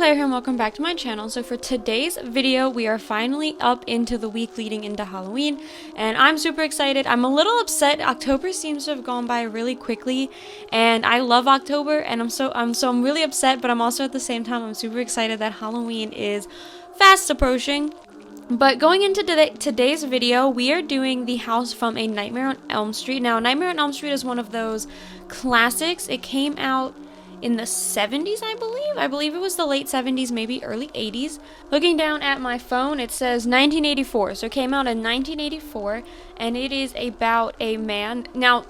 SimsEclaire here and welcome back to my channel. So for today's video, we are finally up into the week leading into Halloween, and I'm super excited. I'm a little upset. October seems to have gone by really quickly, and I love October, and I'm really upset, but I'm also at the same time I'm super excited that Halloween is fast approaching. But going into today's video, we are doing the house from A Nightmare on Elm Street. Now, Nightmare on Elm Street is one of those classics. It came out in the 70s, I believe. I believe it was the late 70s, maybe early 80s. Looking down at my phone, it says 1984. So it came out in 1984, and it is about a man. Now,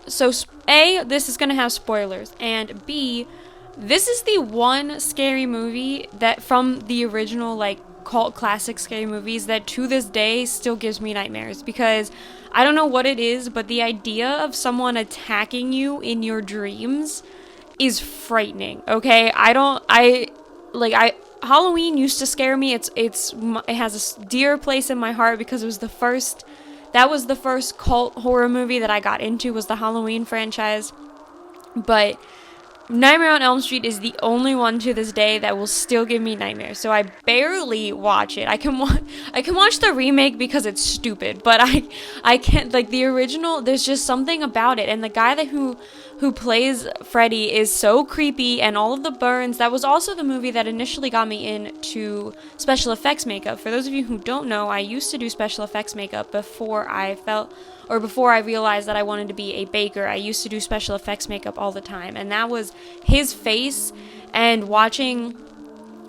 so A, this is going to have spoilers, and B, this is the one scary movie that from the original, like, cult classic scary movies that to this day still gives me nightmares, because I don't know what it is, but the idea of someone attacking you in your dreams is frightening. Okay, Halloween used to scare me. It has a dear place in my heart because that was the first cult horror movie that I got into, was the Halloween franchise. But Nightmare on Elm Street is the only one to this day that will still give me nightmares. So I barely watch it. I can watch the remake because it's stupid, but I can't, like, the original. There's just something about it, and the guy who plays Freddy is so creepy, and all of the burns. That was also the movie that initially got me into special effects makeup. For those of you who don't know, I used to do special effects makeup before I realized that I wanted to be a baker. I used to do special effects makeup all the time, and that was his face, and watching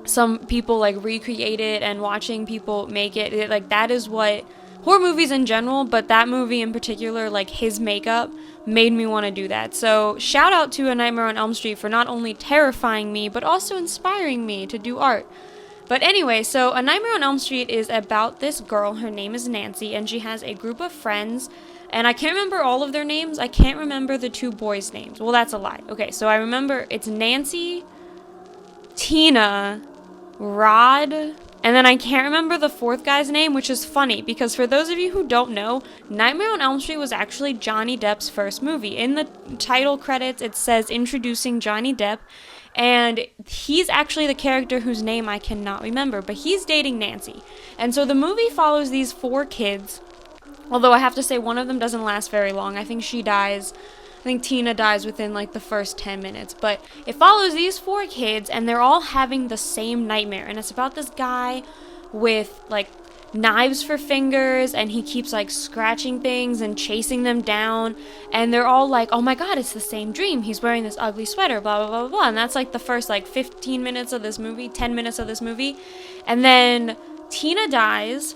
some people like recreate it and watching people make it, like, that is what horror movies in general, but that movie in particular, like, his makeup made me want to do that. So shout out to A Nightmare on Elm Street for not only terrifying me but also inspiring me to do art. But anyway, so A Nightmare on Elm Street is about this girl. Her name is Nancy, and she has a group of friends, and I can't remember all of their names. I can't remember the two boys' names. Well, that's a lie. Okay, so I remember it's Nancy, Tina, Rod, and then I can't remember the fourth guy's name, which is funny because for those of you who don't know, Nightmare on Elm Street was actually Johnny Depp's first movie. In the title credits, it says introducing Johnny Depp, and he's actually the character whose name I cannot remember, but he's dating Nancy. And so the movie follows these four kids, although I have to say one of them doesn't last very long. I think Tina dies within like the first 10 minutes, but it follows these four kids, and they're all having the same nightmare, and it's about this guy with like knives for fingers, and he keeps like scratching things and chasing them down, and they're all like, oh my god, it's the same dream, he's wearing this ugly sweater, blah blah blah blah, and that's like the first like 15 minutes of this movie, 10 minutes of this movie, and then Tina dies,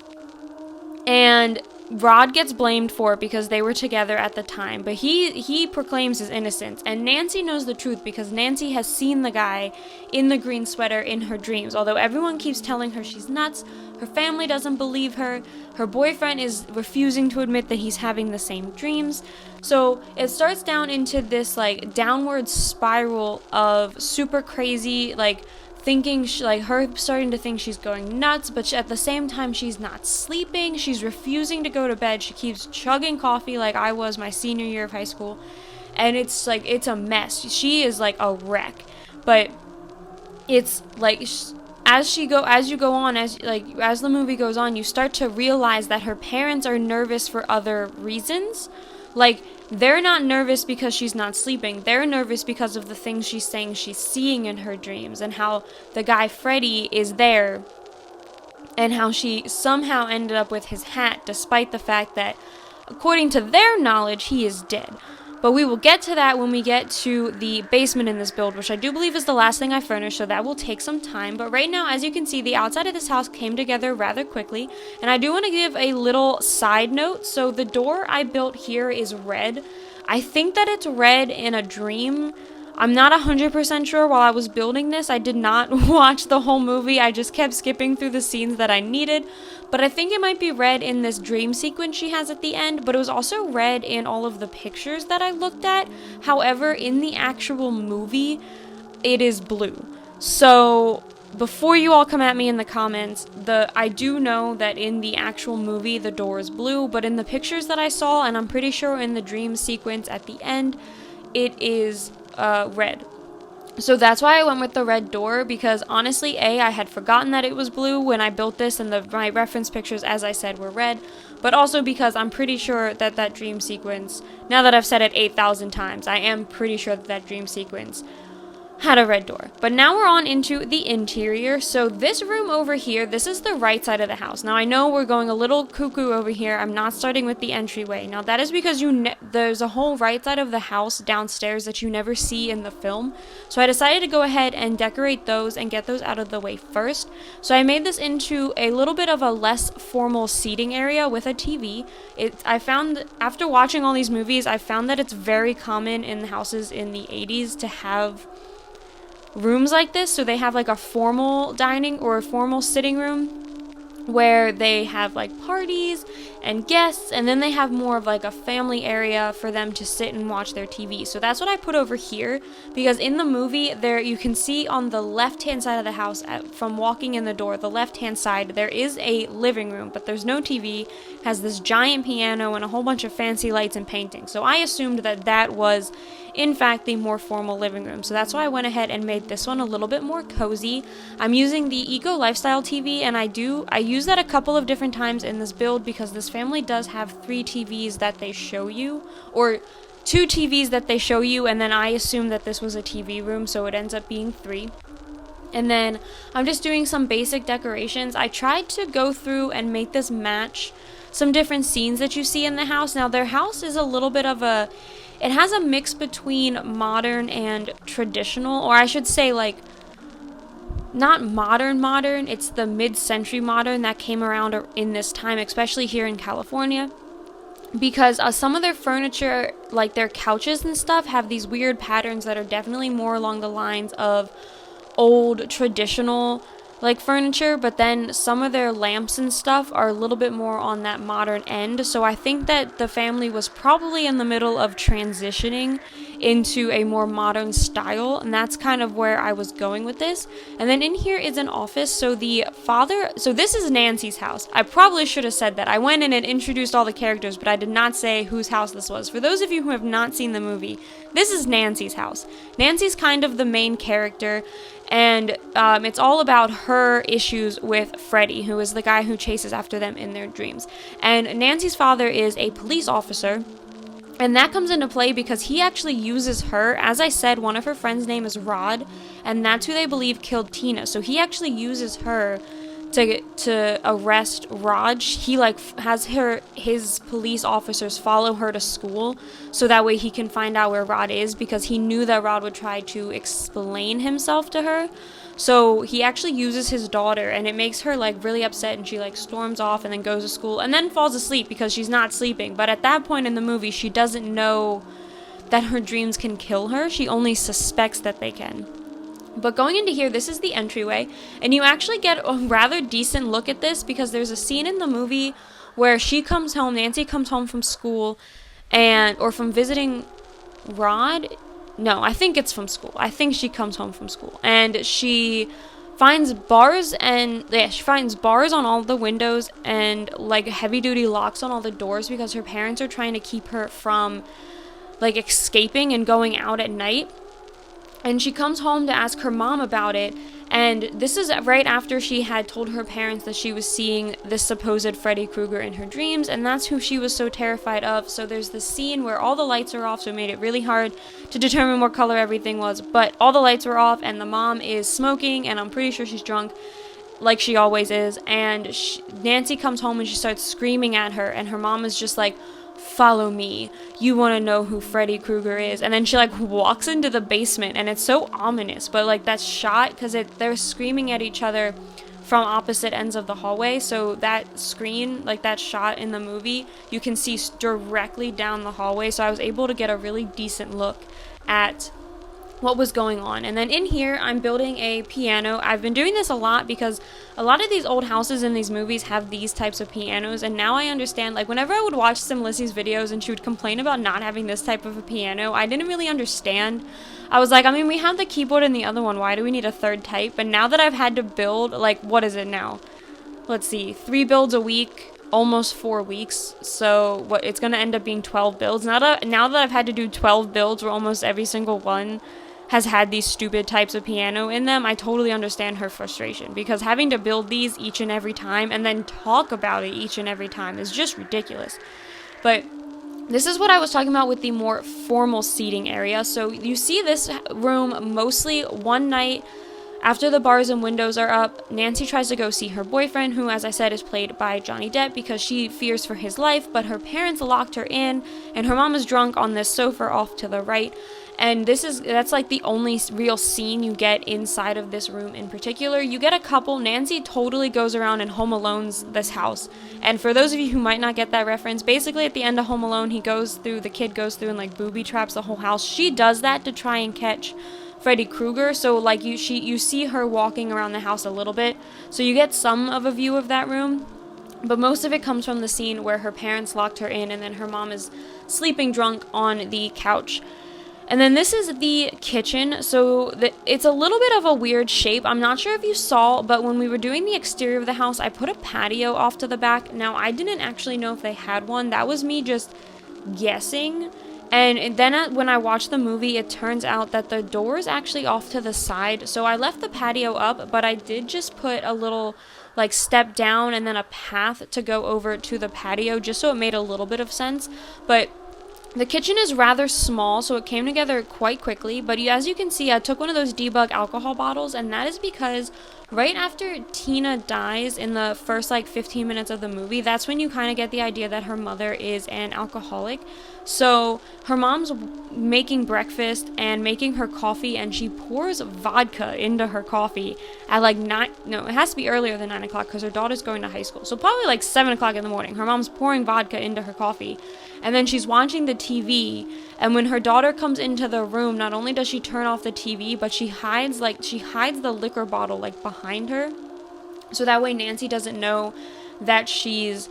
and Rod gets blamed for it because they were together at the time, but he proclaims his innocence, and Nancy knows the truth because Nancy has seen the guy in the green sweater in her dreams. Although everyone keeps telling her she's nuts, her family doesn't believe her, her boyfriend is refusing to admit that he's having the same dreams. So it starts down into this like downward spiral of super crazy, like, thinking, like, her starting to think she's going nuts, but at the same time she's not sleeping, she's refusing to go to bed, she keeps chugging coffee like I was my senior year of high school, and it's like, it's a mess. She is like a wreck. But it's like, as the movie goes on, you start to realize that her parents are nervous for other reasons. Like, they're not nervous because she's not sleeping. They're nervous because of the things she's saying she's seeing in her dreams, and how the guy Freddy is there, and how she somehow ended up with his hat despite the fact that, according to their knowledge, he is dead. But we will get to that when we get to the basement in this build, which I do believe is the last thing I furnished, so that will take some time. But right now, as you can see, the outside of this house came together rather quickly. And I do want to give a little side note. So the door I built here is red. I think that it's red in a dream. I'm not 100% sure. While I was building this, I did not watch the whole movie. I just kept skipping through the scenes that I needed. But I think it might be red in this dream sequence she has at the end. But it was also red in all of the pictures that I looked at. However, in the actual movie, it is blue. So before you all come at me in the comments, I do know that in the actual movie, the door is blue. But in the pictures that I saw, and I'm pretty sure in the dream sequence at the end, it is red. So that's why I went with the red door, because honestly, I had forgotten that it was blue when I built this, and my reference pictures, as I said, were red. But also because I'm pretty sure that that dream sequence, now that I've said it 8,000 times, I am pretty sure that that dream sequence had a red door. But now we're on into the interior. So this room over here, this is the right side of the house. Now I know we're going a little cuckoo over here. I'm not starting with the entryway. Now that is because there's a whole right side of the house downstairs that you never see in the film. So I decided to go ahead and decorate those and get those out of the way first. So I made this into a little bit of a less formal seating area with a TV. I found, after watching all these movies, I found that it's very common in the houses in the 80s to have rooms like this. So they have like a formal dining or a formal sitting room where they have like parties and guests, and then they have more of like a family area for them to sit and watch their TV. So that's what I put over here, because in the movie there you can see on the left hand side of the house, from walking in the door, the left hand side, there is a living room, but there's no TV. It has this giant piano and a whole bunch of fancy lights and paintings. So I assumed that that was in fact the more formal living room. So that's why I went ahead and made this one a little bit more cozy. I'm using the Eco Lifestyle TV, and I use that a couple of different times in this build, because this family does have 3 TVs that they show you, or 2 TVs that they show you, and then I assumed that this was a TV room, so it ends up being 3. And then I'm just doing some basic decorations. I tried to go through and make this match some different scenes that you see in the house. Now their house is a little bit of it has a mix between modern and traditional, or I should say like not modern, it's the mid-century modern that came around in this time, especially here in California, because some of their furniture, like their couches and stuff, have these weird patterns that are definitely more along the lines of old traditional like furniture, but then some of their lamps and stuff are a little bit more on that modern end. So I think that the family was probably in the middle of transitioning into a more modern style, and that's kind of where I was going with this. And then in here is an office. So this is Nancy's house. I probably should have said that. I went in and introduced all the characters, but I did not say whose house this was. For those of you who have not seen the movie, this is Nancy's house. Nancy's kind of the main character, and it's all about her issues with Freddy, who is the guy who chases after them in their dreams. And Nancy's father is a police officer, and that comes into play because he actually uses her. As I said, one of her friends' name is Rod, and that's who they believe killed Tina. So he actually uses her to arrest Raj. He has his police officers follow her to school, so that way he can find out where Rod is, because he knew that Rod would try to explain himself to her. So he actually uses his daughter, and it makes her really upset, and she storms off and then goes to school and then falls asleep because she's not sleeping. But at that point in the movie, she doesn't know that her dreams can kill her. She only suspects that they can. But going into here, this is the entryway, and you actually get a rather decent look at this, because there's a scene in the movie where Nancy comes home from school, or from visiting Rod. No, I think it's from school. I think she comes home from school, and she finds bars on all the windows, and heavy duty locks on all the doors, because her parents are trying to keep her from escaping and going out at night. And she comes home to ask her mom about it, and this is right after she had told her parents that she was seeing this supposed Freddy Krueger in her dreams, and that's who she was so terrified of. So there's this scene where all the lights are off, so it made it really hard to determine what color everything was, but all the lights were off, and the mom is smoking, and I'm pretty sure she's drunk, like she always is, and Nancy comes home and she starts screaming at her, and her mom is just like, "Follow me, you want to know who Freddy Krueger is." And then she walks into the basement, and it's so ominous, but that's shot because they're screaming at each other from opposite ends of the hallway. So that screen, that shot in the movie, you can see directly down the hallway. So I was able to get a really decent look at what was going on. And then in here, I'm building a piano. I've been doing this a lot because a lot of these old houses in these movies have these types of pianos, and now I understand, whenever I would watch Lissie's videos and she would complain about not having this type of a piano, I didn't really understand. I was like, we have the keyboard in the other one, why do we need a third type? But now that I've had to build, what is it now? Let's see, 3 builds a week, almost 4 weeks, so it's gonna end up being 12 builds. Now that I've had to do 12 builds where almost every single one has had these stupid types of piano in them, I totally understand her frustration, because having to build these each and every time and then talk about it each and every time is just ridiculous. But this is what I was talking about with the more formal seating area. So you see this room mostly one night after the bars and windows are up. Nancy tries to go see her boyfriend, who, as I said, is played by Johnny Depp, because she fears for his life, but her parents locked her in, and her mom is drunk on this sofa off to the right. And that's like the only real scene you get inside of this room in particular. You get a couple. Nancy totally goes around and Home Alone's this house. And for those of you who might not get that reference, basically at the end of Home Alone, the kid goes through and like booby traps the whole house. She does that to try and catch Freddy Krueger. So like you see her walking around the house a little bit. So you get some of a view of that room. But most of it comes from the scene where her parents locked her in and then her mom is sleeping drunk on the couch. And then this is the kitchen. So it's a little bit of a weird shape. I'm not sure if you saw, but when we were doing the exterior of the house, I put a patio off to the back. Now, I didn't actually know if they had one. That was me just guessing. And then when I watched the movie, it turns out that the door is actually off to the side. So I left the patio up, but I did just put a little like step down and then a path to go over to the patio, just so it made a little bit of sense. But the kitchen is rather small, so it came together quite quickly, but as you can see, I took one of those debug alcohol bottles, and that is because right after Tina dies in the first 15 minutes of the movie, that's when you kind of get the idea that her mother is an alcoholic. So her mom's making breakfast and making her coffee, and she pours vodka into her coffee at it has to be earlier than 9 o'clock because her daughter's going to high school. So probably 7 o'clock in the morning, her mom's pouring vodka into her coffee. And then she's watching the TV, and when her daughter comes into the room, not only does she turn off the TV, but she hides the liquor bottle behind her, so that way Nancy doesn't know that she's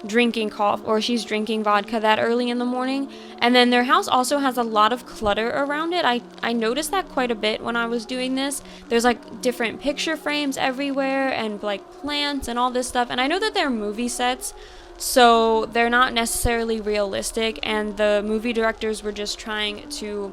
drinking coffee or she's drinking vodka that early in the morning. And then their house also has a lot of clutter around it. I noticed that quite a bit when I was doing this. There's different picture frames everywhere and plants and all this stuff. And I know that they're movie sets, so they're not necessarily realistic, and the movie directors were just trying to,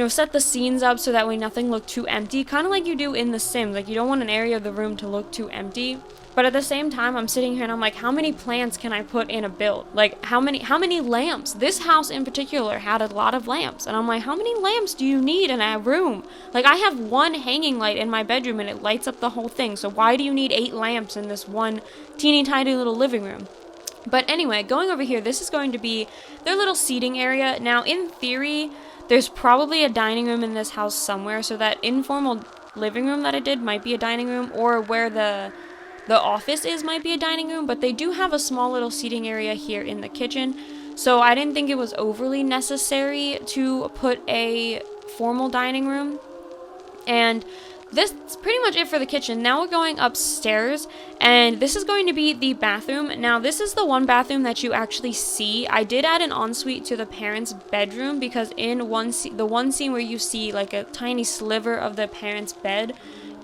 set the scenes up so that way nothing looked too empty, kind of like you do in The Sims. You don't want an area of the room to look too empty. But at the same time, I'm sitting here and I'm like, how many plants can I put in a build? How many lamps? This house in particular had a lot of lamps. And I'm like, how many lamps do you need in a room? I have one hanging light in my bedroom and it lights up the whole thing. So why do you need 8 lamps in this one teeny tiny little living room? But anyway, going over here, this is going to be their little seating area. Now, in theory, there's probably a dining room in this house somewhere. So that informal living room that I did might be a dining room, or where the office might be a dining room, but they do have a small little seating area here in the kitchen. So I didn't think it was overly necessary to put a formal dining room. And this is pretty much it for the kitchen. Now we're going upstairs, and this is going to be the bathroom. Now, this is the one bathroom that you actually see. I did add an ensuite to the parents' bedroom, because in the one scene where you see a tiny sliver of the parents' bed,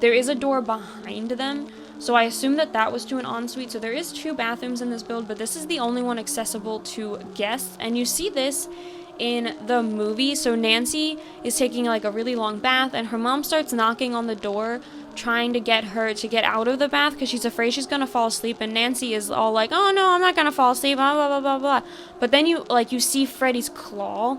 there is a door behind them. So I assume that was to an ensuite. So there is 2 bathrooms in this build, but this is the only one accessible to guests. And you see this in the movie. So Nancy is taking a really long bath, and her mom starts knocking on the door, trying to get her to get out of the bath because she's afraid she's gonna fall asleep. And Nancy is all like, "Oh no, I'm not gonna fall asleep," blah blah blah blah blah. But then you see Freddy's claw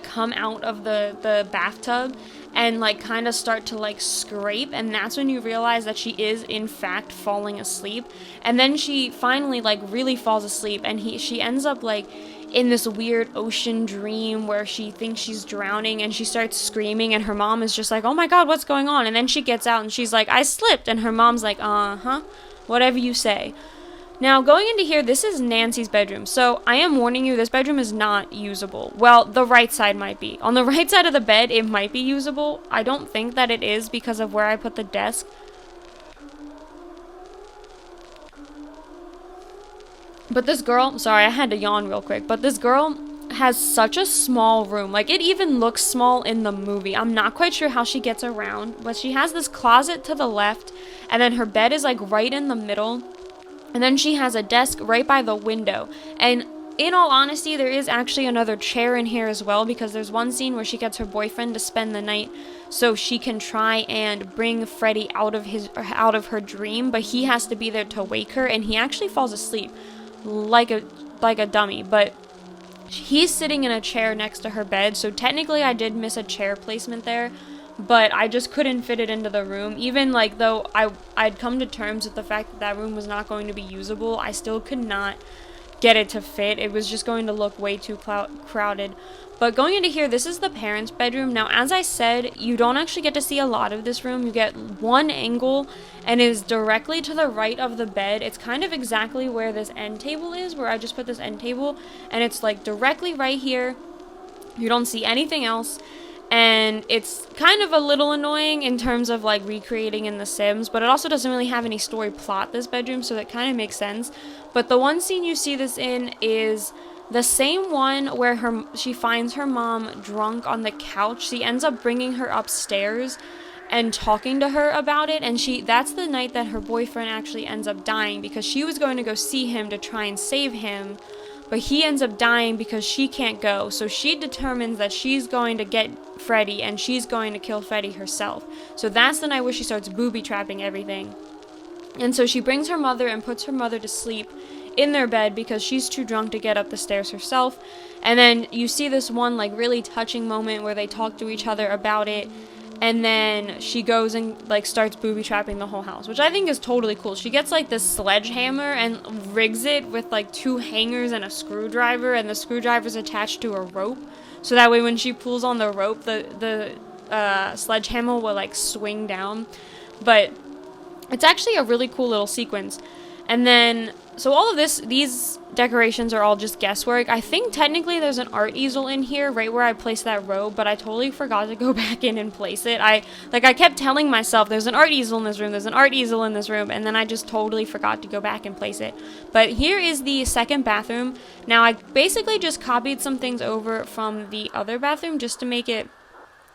come out of the bathtub and kind of start to scrape, and that's when you realize that she is in fact falling asleep. And then she finally really falls asleep, and she ends up in this weird ocean dream where she thinks she's drowning, and she starts screaming, and her mom is just like, "Oh my god, what's going on?" And then she gets out and she's like, "I slipped," and her mom's like, "Uh-huh, whatever you say." Now, going into here, this is Nancy's bedroom. So I am warning you, this bedroom is not usable. Well, the right side might be. On the right side of the bed, it might be usable. I don't think that it is because of where I put the desk. But this girl, sorry, I had to yawn real quick, but this girl has such a small room. It even looks small in the movie. I'm not quite sure how she gets around, but she has this closet to the left, and then her bed is right in the middle. And then she has a desk right by the window. And in all honesty, there is actually another chair in here as well, because there's one scene where she gets her boyfriend to spend the night so she can try and bring Freddy out of her dream, but he has to be there to wake her, and he actually falls asleep like a dummy. But he's sitting in a chair next to her bed, so technically I did miss a chair placement there, but I just couldn't fit it into the room. Even like though I'd come to terms with the fact that that room was not going to be usable, I still could not get it to fit. It was just going to look way too crowded. But going into here, this is the parents' bedroom. Now, as I said, you don't actually get to see a lot of this room. You get one angle, and it is directly to the right of the bed. It's kind of exactly where this end table is, where I just put this end table, and it's like directly right here. You don't see anything else. And it's kind of a little annoying in terms of like recreating in The Sims, but it also doesn't really have any story plot, this bedroom, so that kind of makes sense. But the one scene you see this in is the same one where she finds her mom drunk on the couch. She ends up bringing her upstairs and talking to her about it, and that's the night that her boyfriend actually ends up dying, because she was going to go see him to try and save him, but he ends up dying because she can't go. So she determines that she's going to get Freddy, and she's going to kill Freddy herself. So that's the night where she starts booby trapping everything. And so she brings her mother and puts her mother to sleep in their bed because she's too drunk to get up the stairs herself. And then you see this one like really touching moment where they talk to each other about it. And then she goes and like starts booby trapping the whole house, which I think is totally cool. She gets like this sledgehammer and rigs it with like 2 hangers and a screwdriver, and the screwdriver's attached to a rope. So that way when she pulls on the rope, the sledgehammer will like swing down. But it's actually a really cool little sequence. And then, so all of these decorations are all just guesswork. I think technically there's an art easel in here right where I placed that robe, but I totally forgot to go back in and place it. I kept telling myself there's an art easel in this room, there's an art easel in this room, and then I just totally forgot to go back and place it. But here is the second bathroom. Now I basically just copied some things over from the other bathroom just to make it,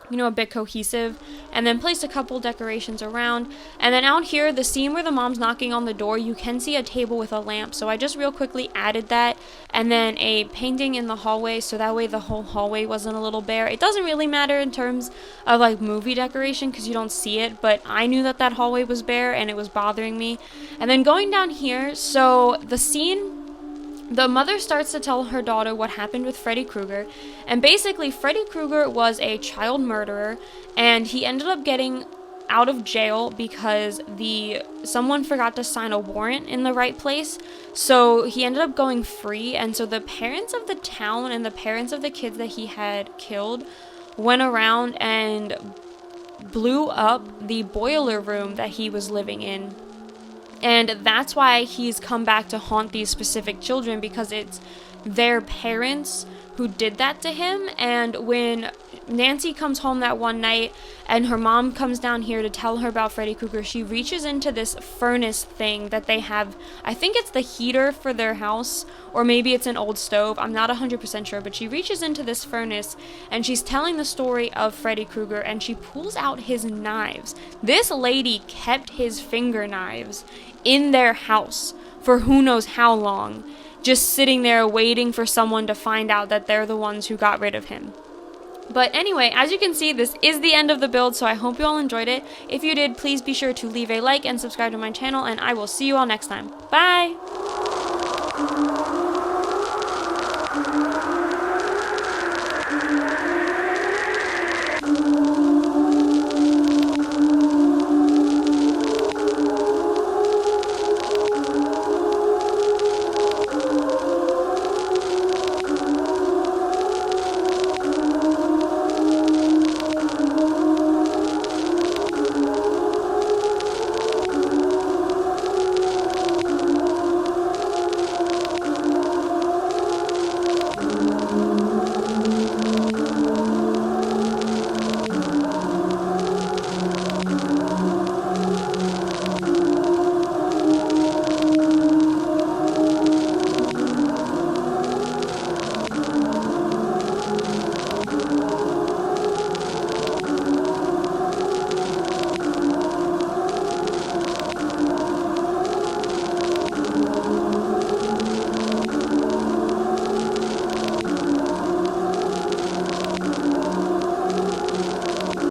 you know, a bit cohesive, and then placed a couple decorations around. And then out here, the scene where the mom's knocking on the door, you can see a table with a lamp, so I just real quickly added that, and then a painting in the hallway, so that way the whole hallway wasn't a little bare. It doesn't really matter in terms of like movie decoration because you don't see it, but I knew that hallway was bare and it was bothering me. And then going down here, so the scene, the mother starts to tell her daughter what happened with Freddy Krueger, and basically Freddy Krueger was a child murderer, and he ended up getting out of jail because someone forgot to sign a warrant in the right place, so he ended up going free. And so the parents of the town and the parents of the kids that he had killed went around and blew up the boiler room that he was living in. And that's why he's come back to haunt these specific children, because it's their parents who did that to him. And when Nancy comes home that one night and her mom comes down here to tell her about Freddy Krueger, she reaches into this furnace thing that they have. I think it's the heater for their house, or maybe it's an old stove. I'm not 100% sure, but she reaches into this furnace and she's telling the story of Freddy Krueger, and she pulls out his knives. This lady kept his finger knives in their house for who knows how long, just sitting there waiting for someone to find out that they're the ones who got rid of him. But anyway, as you can see, this is the end of the build, so I hope you all enjoyed it. If you did, please be sure to leave a like and subscribe to my channel, and I will see you all next time. Bye!